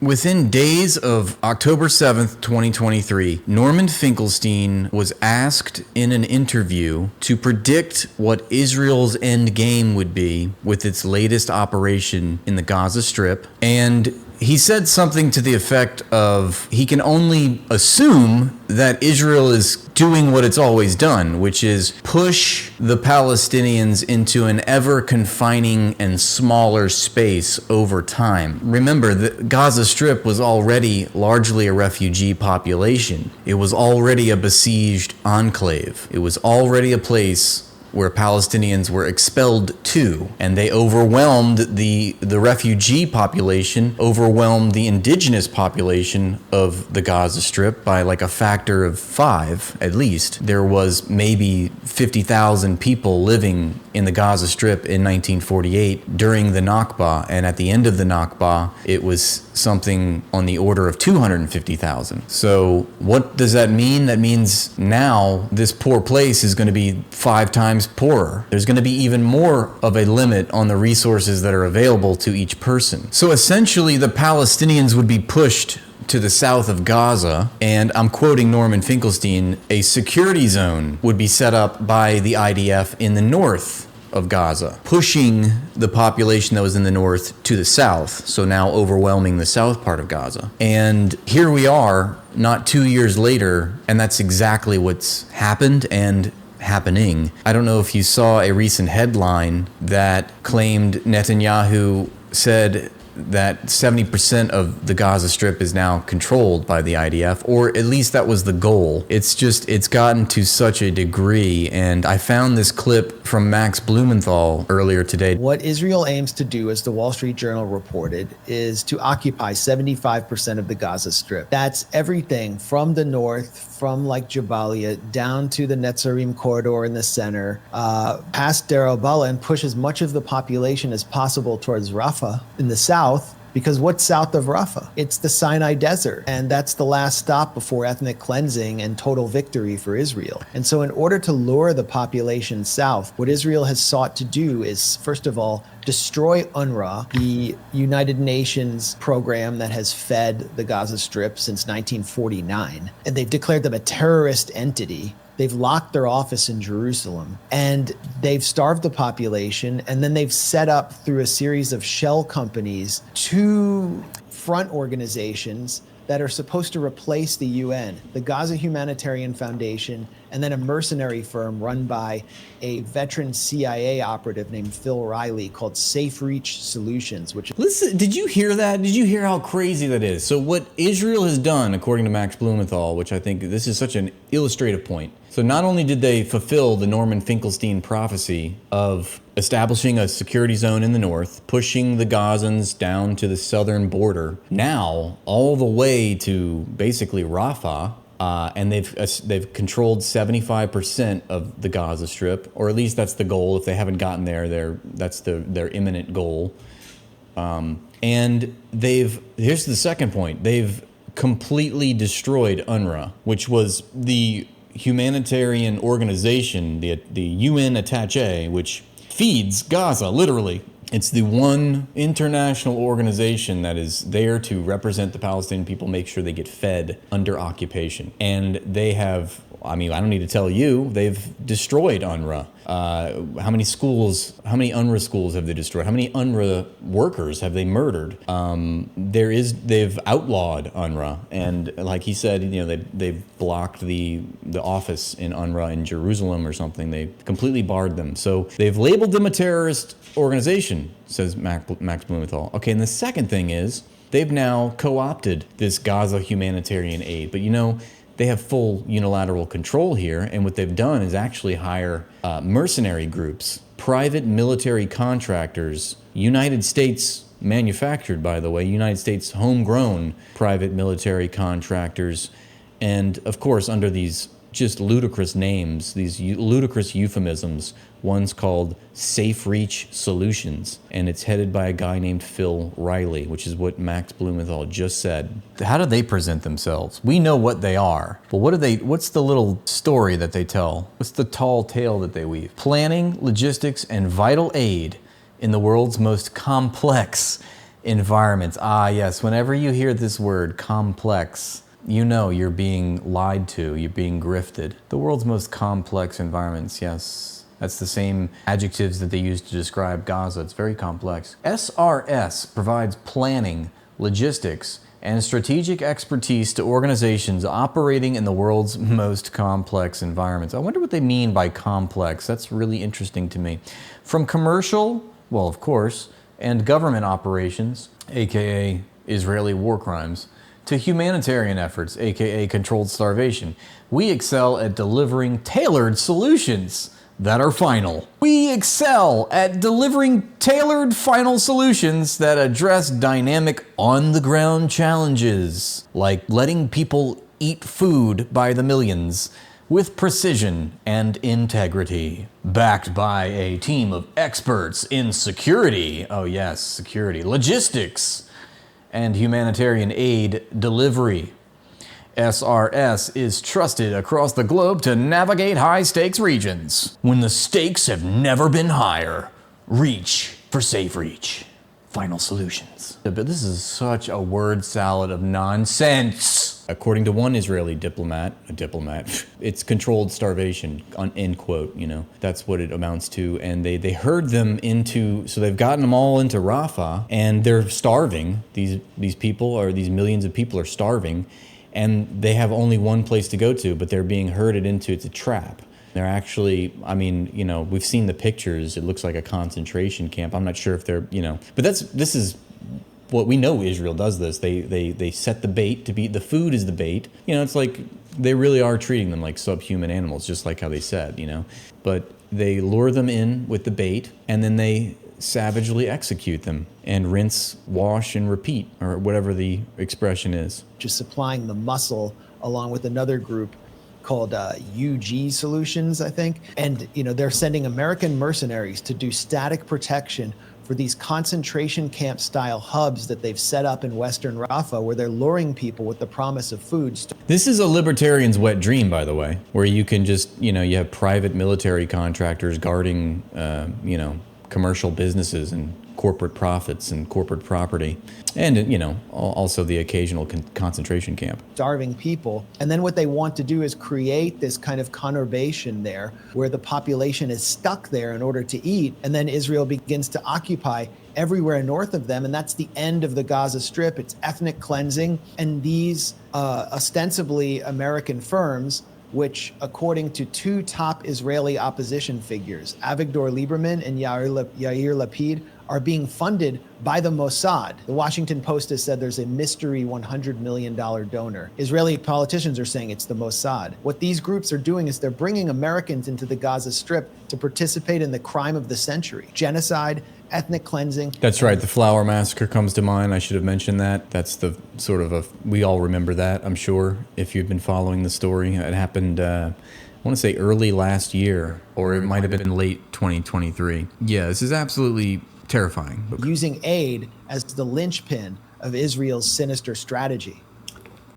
Within days of October 7th, 2023, Norman Finkelstein was asked in an interview to predict what Israel's end game would be with its latest operation in the Gaza Strip. And he said something to the effect of he can only assume that Israel is doing what it's always done, which is push the Palestinians into an ever confining and smaller space over time. Remember, the Gaza Strip was already largely a refugee population. It was already a besieged enclave. It was already a place where Palestinians were expelled to, and they overwhelmed the refugee population, overwhelmed the indigenous population of the Gaza Strip by like a factor of 5 at least. There was maybe 50,000 people living in the Gaza Strip in 1948 during the Nakba, and at the end of the Nakba, it was something on the order of 250,000. So what does that mean? That means now this poor place is going to be 5 times poorer. There's going to be even more of a limit on the resources that are available to each person. So essentially, the Palestinians would be pushed to the south of Gaza, and I'm quoting Norman Finkelstein, a security zone would be set up by the IDF in the north of Gaza, pushing the population that was in the north to the south, so now overwhelming the south part of Gaza. And here we are, not 2 years later, and that's exactly what's happened and happening. I don't know if you saw a recent headline that claimed Netanyahu said that 70% of the Gaza Strip is now controlled by the IDF, or at least that was the goal. It's gotten to such a degree, and I found this clip from Max Blumenthal earlier today. What Israel aims to do, as the Wall Street Journal reported, is to occupy 75% of the Gaza Strip. That's everything from the north, from like Jabalia, down to the Netzarim corridor in the center, past Deir al-Balah, and push as much of the population as possible towards Rafah in the south. Because what's south of Rafah? It's the Sinai Desert. And that's the last stop before ethnic cleansing and total victory for Israel. And so in order to lure the population south, what Israel has sought to do is, first of all, destroy UNRWA, the United Nations program that has fed the Gaza Strip since 1949. And they've declared them a terrorist entity. They've locked their office in Jerusalem, and they've starved the population, and then they've set up, through a series of shell companies, 2 front organizations that are supposed to replace the UN, the Gaza Humanitarian Foundation, and then a mercenary firm run by a veteran CIA operative named Phil Riley called Safe Reach Solutions, which... Listen, did you hear that? Did you hear how crazy that is? So what Israel has done, according to Max Blumenthal, which I think this is such an illustrative point. So not only did they fulfill the Norman Finkelstein prophecy of establishing a security zone in the north, pushing the Gazans down to the southern border, now all the way to basically Rafah, and they've controlled 75% of the Gaza Strip, or at least that's the goal. If they haven't gotten there, that's their imminent goal. And here's the second point. They've completely destroyed UNRWA, which was the humanitarian organization, the UN attaché, which feeds Gaza, literally. It's the one international organization that is there to represent the Palestinian people, make sure they get fed under occupation. And they have, I mean, I don't need to tell you, they've destroyed UNRWA. How many UNRWA schools have they destroyed? How many UNRWA workers have they murdered? They've outlawed UNRWA. And like he said, you know, they've blocked the office in UNRWA in Jerusalem or something. They completely barred them. So they've labeled them a terrorist organization, says Max Blumenthal. Okay, and the second thing is they've now co-opted this Gaza humanitarian aid. But you know, they have full unilateral control here, and what they've done is actually hire mercenary groups, private military contractors, United States manufactured, by the way, United States homegrown private military contractors, and of course under these just ludicrous names, these ludicrous euphemisms. One's called Safe Reach Solutions, and it's headed by a guy named Phil Riley, which is what Max Blumenthal just said. How do they present themselves? We know what they are, but what's the little story that they tell? What's the tall tale that they weave? Planning, logistics, and vital aid in the world's most complex environments. Ah, yes. Whenever you hear this word, complex, you know you're being lied to, you're being grifted. The world's most complex environments, yes. That's the same adjectives that they use to describe Gaza. It's very complex. SRS provides planning, logistics, and strategic expertise to organizations operating in the world's most complex environments. I wonder what they mean by complex. That's really interesting to me. From commercial, well, of course, and government operations, aka Israeli war crimes, to humanitarian efforts, aka controlled starvation, we excel at delivering tailored solutions that are final. We excel at delivering tailored final solutions that address dynamic on-the-ground challenges, like letting people eat food by the millions with precision and integrity. Backed by a team of experts in security, oh yes, security, logistics, and humanitarian aid delivery. SRS is trusted across the globe to navigate high-stakes regions. When the stakes have never been higher, reach for safe reach. Final solutions. But this is such a word salad of nonsense. According to one Israeli diplomat, it's controlled starvation, end quote, you know. That's what it amounts to. And they herd them into, so they've gotten them all into Rafah, and they're starving. These people, or these millions of people are starving. And they have only one place to go to, but they're being herded into, it's a trap. They're actually, I mean, you know, we've seen the pictures. It looks like a concentration camp. I'm not sure if they're, you know, but this is what we know. Israel does this. They set the bait to be, the food is the bait. You know, it's like they really are treating them like subhuman animals, just like how they said, you know. But they lure them in with the bait, and then they savagely execute them and rinse, wash, and repeat, or whatever the expression is. Just supplying the muscle along with another group called UG Solutions, I think. And, you know, they're sending American mercenaries to do static protection for these concentration camp style hubs that they've set up in Western Rafah, where they're luring people with the promise of food. This is a libertarian's wet dream, by the way, where you can just, you know, you have private military contractors guarding, you know, commercial businesses and corporate profits and corporate property, and, you know, also the occasional concentration camp. Starving people. And then what they want to do is create this kind of conurbation there where the population is stuck there in order to eat. And then Israel begins to occupy everywhere north of them. And that's the end of the Gaza Strip. It's ethnic cleansing. And these ostensibly American firms, which, according to two top Israeli opposition figures, Avigdor Lieberman and Yair Lapid, are being funded by the Mossad. The Washington Post has said there's a mystery $100 million donor. Israeli politicians are saying it's the Mossad. What these groups are doing is they're bringing Americans into the Gaza Strip to participate in the crime of the century: genocide, ethnic cleansing. That's right. The Flower Massacre comes to mind. I should have mentioned that. That's the sort of we all remember that, I'm sure, if you've been following the story. It happened, I want to say early last year, or it might have been late 2023. Yeah, this is absolutely terrifying. Using aid as the linchpin of Israel's sinister strategy.